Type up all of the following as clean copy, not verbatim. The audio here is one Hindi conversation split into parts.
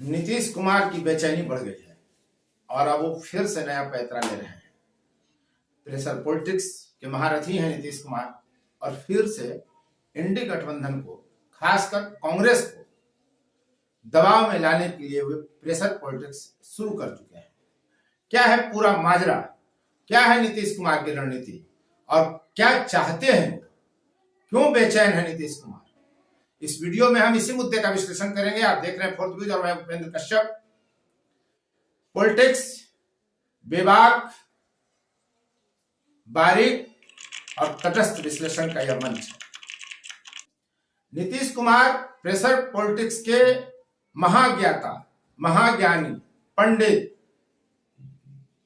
नीतीश कुमार की बेचैनी बढ़ गई है और अब वो फिर से नया पैंतरा ले रहे हैं। प्रेशर पॉलिटिक्स के महारथी हैं नीतीश कुमार और फिर से इंडी गठबंधन को, खासकर कांग्रेस को दबाव में लाने के लिए वे प्रेशर पॉलिटिक्स शुरू कर चुके हैं। क्या है पूरा माजरा, क्या है नीतीश कुमार की रणनीति और क्या चाहते हैं, क्यों बेचैन है नीतीश कुमार, इस वीडियो में हम इसी मुद्दे का विश्लेषण करेंगे। आप देख रहे हैं फोर्थ व्यूज और मैं उपेंद्र कश्यप। पॉलिटिक्स बेबाक, बारीक और तटस्थ विश्लेषण का यह मंच है। नीतीश कुमार प्रेशर पॉलिटिक्स के महाज्ञाता, महाज्ञानी, पंडित,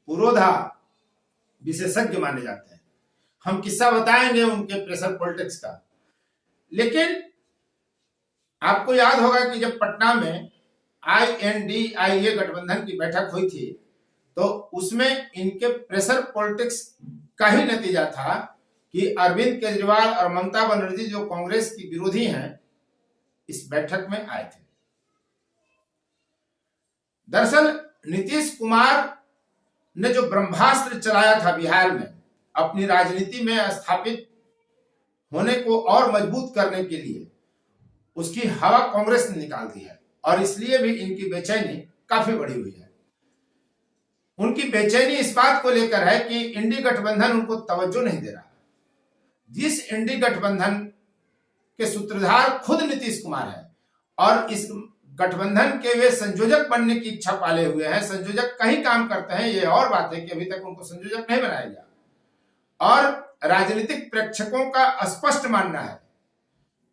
पुरोधा, विशेषज्ञ माने जाते हैं। हम किस्सा बताएंगे उनके प्रेशर पॉलिटिक्स का। लेकिन आपको याद होगा कि जब पटना में INDIA गठबंधन की बैठक हुई थी तो उसमें इनके प्रेशर पॉलिटिक्स का ही नतीजा था कि अरविंद केजरीवाल और ममता बनर्जी जो कांग्रेस की विरोधी हैं, इस बैठक में आए थे। दरअसल नीतीश कुमार ने जो ब्रह्मास्त्र चलाया था बिहार में, अपनी राजनीति में स्थापित होने को और मजबूत करने के लिए, उसकी हवा कांग्रेस ने निकाल दी है और इसलिए भी इनकी बेचैनी काफी बढ़ी हुई है। उनकी बेचैनी इस बात को लेकर है कि इंडी गठबंधन उनको तवज्जो नहीं दे रहा। जिस इंडी गठबंधन के सूत्रधार खुद नीतीश कुमार है और इस गठबंधन के वे संयोजक बनने की इच्छा पाले हुए हैं। संयोजक कहीं काम करते हैं, ये और बात है कि अभी तक उनको संयोजक नहीं बनाया गया। और राजनीतिक प्रेक्षकों का स्पष्ट मानना है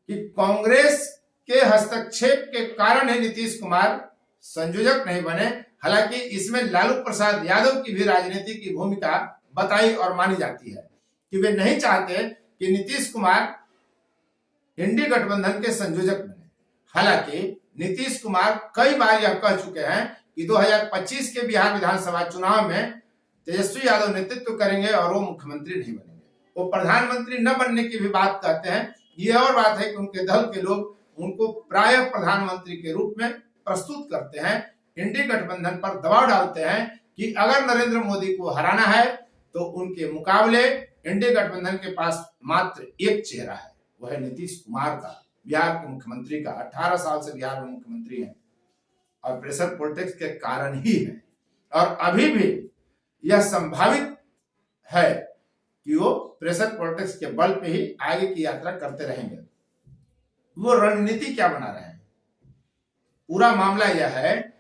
कि कांग्रेस के हस्तक्षेप के कारण ही नीतीश कुमार संयोजक नहीं बने। हालांकि इसमें लालू प्रसाद यादव की भी राजनीति की भूमिका बताई और मानी जाती है कि वे नहीं चाहते कि नीतीश कुमार इंडी गठबंधन के संयोजक बने। हालांकि नीतीश कुमार कई बार यह कह चुके हैं कि 2025 के बिहार विधानसभा चुनाव में तेजस्वी यादव नेतृत्व करेंगे और वो मुख्यमंत्री नहीं बनेंगे। वो प्रधानमंत्री न बनने की भी बात कहते हैं। ये और बात है कि उनके दल के लोग उनको प्रायः प्रधानमंत्री के रूप में प्रस्तुत करते हैं। इंडी गठबंधन पर दबाव डालते हैं कि अगर नरेंद्र मोदी को हराना है तो उनके मुकाबले इंडी गठबंधन के पास मात्र एक चेहरा है, वह है नीतीश कुमार का, बिहार के मुख्यमंत्री का। 18 साल से बिहार में मुख्यमंत्री हैं और प्रेशर पॉलिटिक्स के कारण ही है। और अभी भी यह संभावित है कि वो प्रेशर पॉलिटिक्स के बल पे ही आगे की यात्रा करते रहेंगे। वो रणनीति क्या बना रहे हैं? पूरा मामला यह है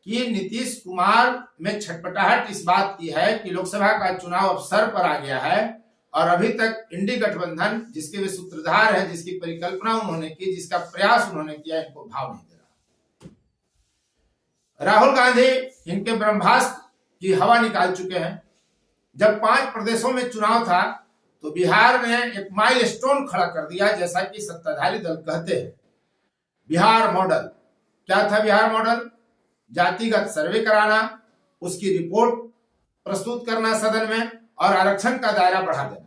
कि नीतीश कुमार में छटपटाहट इस बात की है कि लोकसभा का चुनाव अब सर पर आ गया है और अभी तक इंडी गठबंधन, जिसके वे सूत्रधार है, जिसकी परिकल्पना उन्होंने की, जिसका प्रयास उन्होंने किया, इनको भाव नहीं दे रहा। राहुल गांधी इनके ब्रह्मास्त्र की हवा निकाल चुके हैं। जब 5 प्रदेशों में चुनाव था तो बिहार ने एक माइलस्टोन खड़ा कर दिया, जैसा कि सत्ताधारी दल कहते हैं। बिहार मॉडल क्या था? बिहार मॉडल जातिगत सर्वे कराना, उसकी रिपोर्ट प्रस्तुत करना सदन में और आरक्षण का दायरा बढ़ा देना।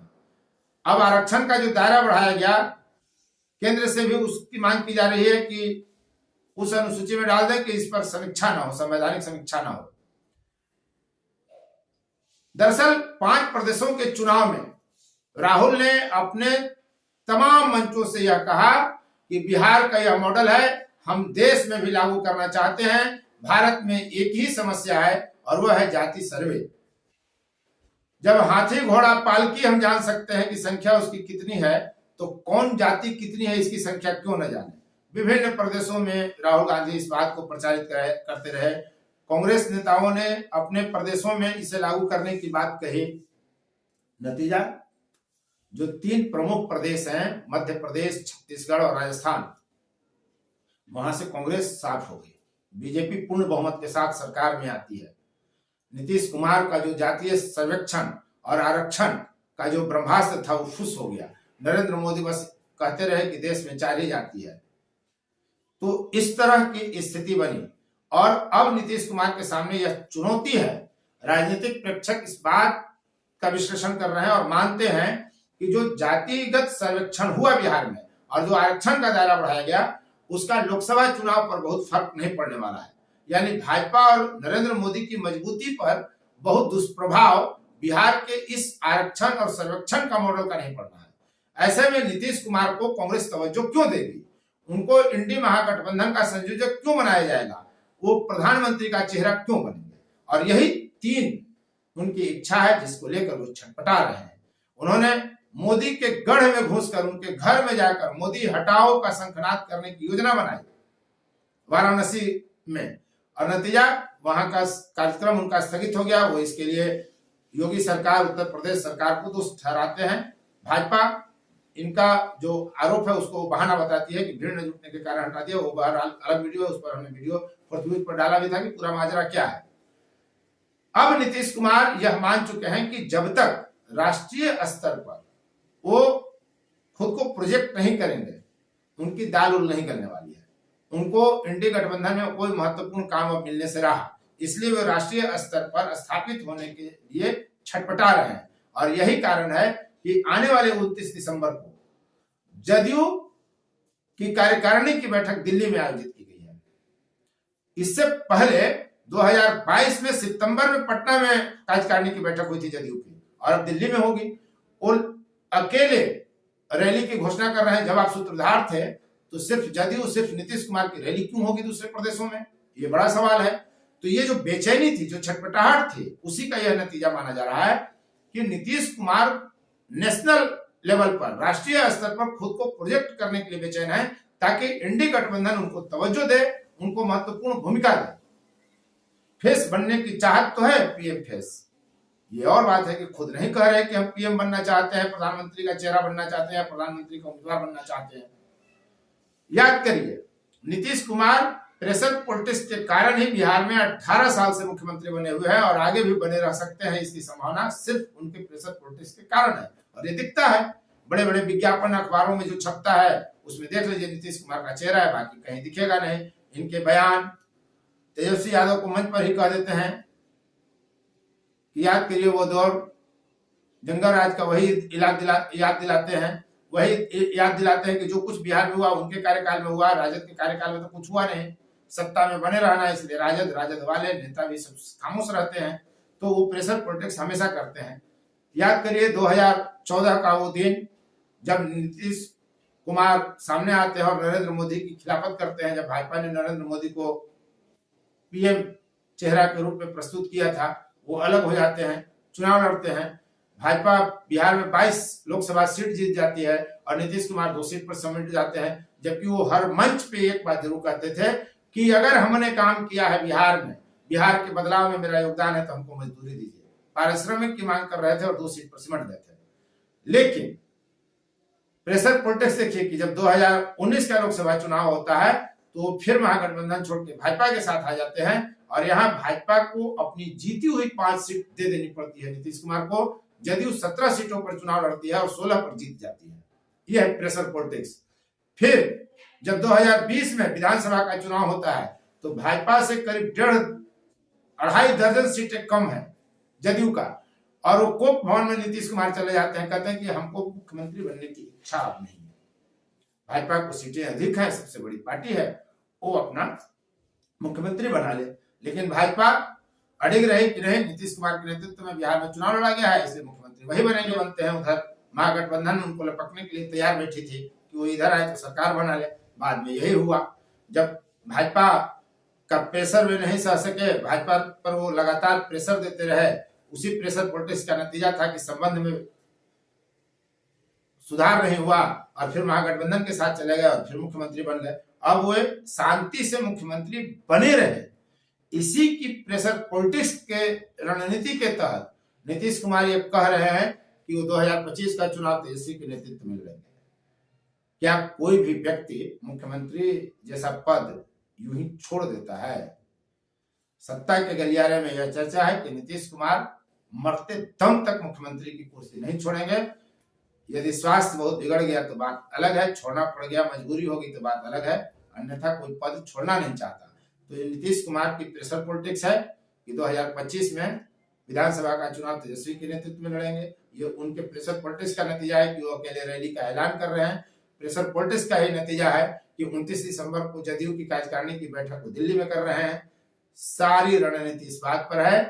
अब आरक्षण का जो दायरा बढ़ाया गया, केंद्र से भी उसकी मांग की जा रही है कि उस अनुसूची में डाल दें कि इस पर समीक्षा ना हो, संवैधानिक समीक्षा ना हो। दरअसल 5 प्रदेशों के चुनाव में राहुल ने अपने तमाम मंचों से यह कहा कि बिहार का यह मॉडल है, हम देश में भी लागू करना चाहते हैं। भारत में एक ही समस्या है और वह है जाति सर्वे। जब हाथी घोड़ा पालकी हम जान सकते हैं कि संख्या उसकी कितनी है, तो कौन जाति कितनी है इसकी संख्या क्यों न जाने। विभिन्न प्रदेशों में राहुल गांधी इस बात को प्रचारित करते रहे। कांग्रेस नेताओं ने अपने प्रदेशों में इसे लागू करने की बात कही। नतीजा, जो 3 प्रमुख प्रदेश हैं, मध्य प्रदेश, छत्तीसगढ़ और राजस्थान, वहां से कांग्रेस साफ हो गई। बीजेपी पूर्ण बहुमत के साथ सरकार में आती है। नीतीश कुमार का जो जातीय सर्वेक्षण और आरक्षण का जो ब्रह्मास्त्र था वो फुस हो गया। नरेंद्र मोदी बस कहते रहे कि देश में 4 ही जाति है। तो इस तरह की स्थिति बनी और अब नीतीश कुमार के सामने यह चुनौती है। राजनीतिक प्रेक्षक इस बात का विश्लेषण कर रहे हैं और मानते हैं कि जो जातिगत सर्वेक्षण हुआ बिहार में और जो आरक्षण का दायरा बढ़ाया गया, उसका लोकसभा चुनाव पर बहुत फर्क नहीं पड़ने वाला है। यानी भाजपा और नरेंद्र मोदी की मजबूती पर बहुत दुष्प्रभाव बिहार के इस आरक्षण और सर्वेक्षण का मॉडल का नहीं पड़ना है। ऐसे में नीतीश कुमार को कांग्रेस तवज्जो क्यों देगी, उनको इंडी महागठबंधन का संयोजक क्यों बनाया जाएगा, वो प्रधानमंत्री का चेहरा क्यों बनेंगे, और यही तीन उनकी इच्छा है जिसको लेकर वो छटपटा रहे हैं। उन्होंने मोदी के गढ़ में घुसकर उनके घर में जाकर मोदी हटाओ का शंखनाद करने की योजना बनाई वाराणसी में, और नतीजा वहां का कार्यक्रम उनका स्थगित हो गया। वो इसके लिए योगी सरकार, उत्तर प्रदेश सरकार को दोष ठहराते हैं। भाजपा इनका जो आरोप है उसको बहाना बताती है कि भीड़ न जुटने के कारण हटा दिया। वो बहरहाल अलग वीडियो है, उस पर हमने वीडियो फॉरवर्ड पर डाला भी था कि पूरा माजरा क्या है। अब नीतीश कुमार यह मान चुके हैं कि जब तक राष्ट्रीय स्तर पर वो खुद को प्रोजेक्ट नहीं करेंगे उनकी दाल उल नहीं गलने वाली है। उनको इंडी गठबंधन में कोई महत्वपूर्ण काम अब मिलने से रहा, इसलिए वे राष्ट्रीय स्तर पर स्थापित होने के लिए छटपटा रहे हैं। और यही कारण है कि आने वाले 29 दिसंबर को जदयू की कार्यकारिणी की बैठक दिल्ली में आयोजित की गई है। इससे पहले 2022 में सितंबर में पटना में कार्यकारिणी की बैठक हुई थी जदयू की, और अब दिल्ली में होगी। और अकेले रैली की घोषणा कर रहे हैं। जब आप सूत्रधार थे तो सिर्फ जदयू, सिर्फ नीतीश कुमार की रैली क्यों होगी दूसरे प्रदेशों में, ये बड़ा सवाल है। तो ये जो बेचैनी थी, जो छटपटाहट थी, उसी का यह नतीजा माना जा रहा है कि नीतीश कुमार नेशनल लेवल पर, राष्ट्रीय स्तर पर खुद को प्रोजेक्ट करने के लिए बेचैन है, ताकि इंडी गठबंधन उनको तवज्जो दे, उनको महत्वपूर्ण भूमिका दे। फेस बनने की चाहत तो है, पीएम फेस। ये और बात है कि खुद नहीं कह रहे कि हम पीएम बनना चाहते हैं, प्रधानमंत्री का चेहरा बनना चाहते हैं, प्रधानमंत्री का उम्मीदवार बनना चाहते हैं। याद करिए, नीतीश कुमार प्रेशर पॉलिटिक्स के कारण ही बिहार में 18 साल से मुख्यमंत्री बने हुए हैं, और आगे भी बने रह सकते हैं। इसकी संभावना सिर्फ उनके प्रेशर पॉलिटिक्स के कारण है, और ये दिखता है बड़े बड़े विज्ञापन अखबारों में जो छपता है उसमें देख लीजिए नीतीश कुमार का चेहरा है, बाकी कहीं दिखेगा नहीं। इनके बयान तेजस्वी यादव को मंच पर ही कह देते हैं कि याद करिए वो दौर, जंगल राज का वही याद दिलाते हैं, वही याद दिलाते हैं कि जो कुछ बिहार में हुआ उनके कार्यकाल में हुआ, राजद के कार्यकाल में तो कुछ हुआ नहीं। सत्ता में बने रहना, इसलिए राजद वाले नेता भी सब खामोश रहते हैं, तो वो प्रेशर पॉलिटिक्स हमेशा करते हैं। याद करिए 2014 का वो दिन जब नीतीश कुमार सामने आते हैं और नरेंद्र मोदी की खिलाफत करते हैं, जब भाजपा ने नरेंद्र मोदी को पीएम चेहरा के रूप में प्रस्तुत किया था, वो अलग हो जाते हैं, चुनाव लड़ते हैं। भाजपा बिहार में 22 लोकसभा सीट जीत जाती है और नीतीश कुमार 2 सीट पर समेट जाते हैं, जबकि वो हर मंच पे एक बात जरूर कहते थे कि अगर हमने काम किया है बिहार में, बिहार के बदलाव में मेरा योगदान है, तो हमको मजदूरी दीजिए। पारिश्रमिक की मांग कर रहे थे और 2 सीट पर सिमट गए थे। लेकिन प्रेशर पॉलिटिक्स देखिए कि जब 2019 का लोकसभा चुनाव होता है तो फिर महागठबंधन छोड़ के भाजपा के साथ आ जाते हैं, और यहाँ भाजपा को अपनी जीती हुई 5 सीट दे देनी पड़ती है नीतीश कुमार को। जदयू 17 सीटों पर चुनाव लड़ती है और 16 पर जीत जाती है। यह है प्रेशर पॉलिटिक्स। फिर जब 2020 में विधानसभा का चुनाव होता है तो भाजपा से करीब 1.5 दर्जन सीटें कम है जदयू का, और वो कोप भवन में नीतीश कुमार चले जाते हैं, कहते हैं कि हमको मुख्यमंत्री बनने की इच्छा अब नहीं है। भाजपा को सीटें अधिक है, सबसे बड़ी पार्टी है, वो अपना मुख्यमंत्री बना ले। लेकिन भाजपा अड़िग रही कि नहीं, नीतीश कुमार के नेतृत्व में बिहार में चुनाव लड़ा गया है, इसलिए मुख्यमंत्री वही बनेंगे, बनते हैं। उधर महागठबंधन उनको लपकने के लिए तैयार बैठी थी कि वो इधर आए तो सरकार बना ले। बाद में यही हुआ, जब भाजपा का प्रेशर वे नहीं सह सके, भाजपा पर वो लगातार प्रेशर देते रहे, उसी प्रेशर पॉलिटिक्स का नतीजा था कि संबंध में सुधार नहीं हुआ, और फिर महागठबंधन के साथ चले गए और फिर मुख्यमंत्री बन गए। अब वो शांति से मुख्यमंत्री बने रहे। इसी की प्रेशर पॉलिटिक्स के रणनीति के तहत नीतीश कुमार ये कह रहे हैं कि वो 2025 का चुनाव तेजस्वी के नेतृत्व में लड़ेंगे। क्या कोई भी व्यक्ति मुख्यमंत्री जैसा पद यूं ही छोड़ देता है? सत्ता के गलियारे में यह चर्चा है कि नीतीश कुमार मरते दम तक मुख्यमंत्री की कुर्सी नहीं छोड़ेंगे। यदि स्वास्थ्य बहुत बिगड़ गया तो बात अलग है, छोड़ना पड़ गया, मजबूरी होगी तो बात अलग है, अन्यथा कोई पद छोड़ना नहीं चाहता। तो ये नीतीश कुमार की प्रेशर पॉलिटिक्स है कि 2025 में विधानसभा का चुनाव तेजस्वी के नेतृत्व में लड़ेंगे। ये उनके प्रेशर पॉलिटिक्स का नतीजा है कि वो अकेले रैली का ऐलान कर रहे हैं। प्रेशर पॉलिटिक्स का ही नतीजा है कि 29 दिसंबर को जदयू की कार्यकारिणी की बैठक को दिल्ली में कर रहे हैं। सारी रणनीति इस बात पर है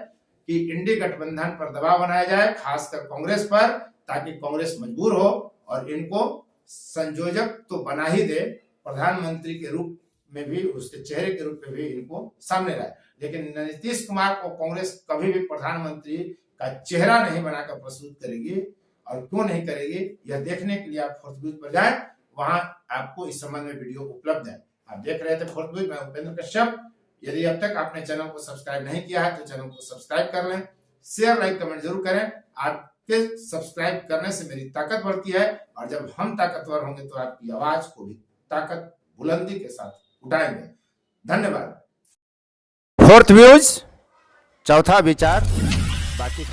कि इंडी गठबंधन पर दबाव बनाया जाए, खासकर कांग्रेस पर, ताकि कांग्रेस मजबूर हो और इनको संयोजक तो बना ही दे, प्रधानमंत्री के रूप में भी, उसके चेहरे के रूप में भी इनको सामने लाए। लेकिन नीतीश कुमार को कांग्रेस कभी भी प्रधानमंत्री का चेहरा नहीं बनाकर प्रस्तुत करेगी, और क्यों नहीं करेगी यह देखने के लिए आप फोर्थ न्यूज पर जाएं, वहां आपको इस संबंध में वीडियो उपलब्ध है। आप देख रहे थे फोर्थ न्यूज, मैं उपेंद्र कश्यप। यदि अब तक आपने चैनल को सब्सक्राइब नहीं किया है तो चैनल को सब्सक्राइब कर लें, शेयर लाइक कमेंट जरूर करें। आपके सब्सक्राइब करने से मेरी ताकत बढ़ती है, और जब हम ताकतवर होंगे तो आपकी आवाज को भी ताकत बुलंदी के साथ उठाएंगे। धन्यवाद। फोर्थ व्यूज, चौथा विचार, बाकी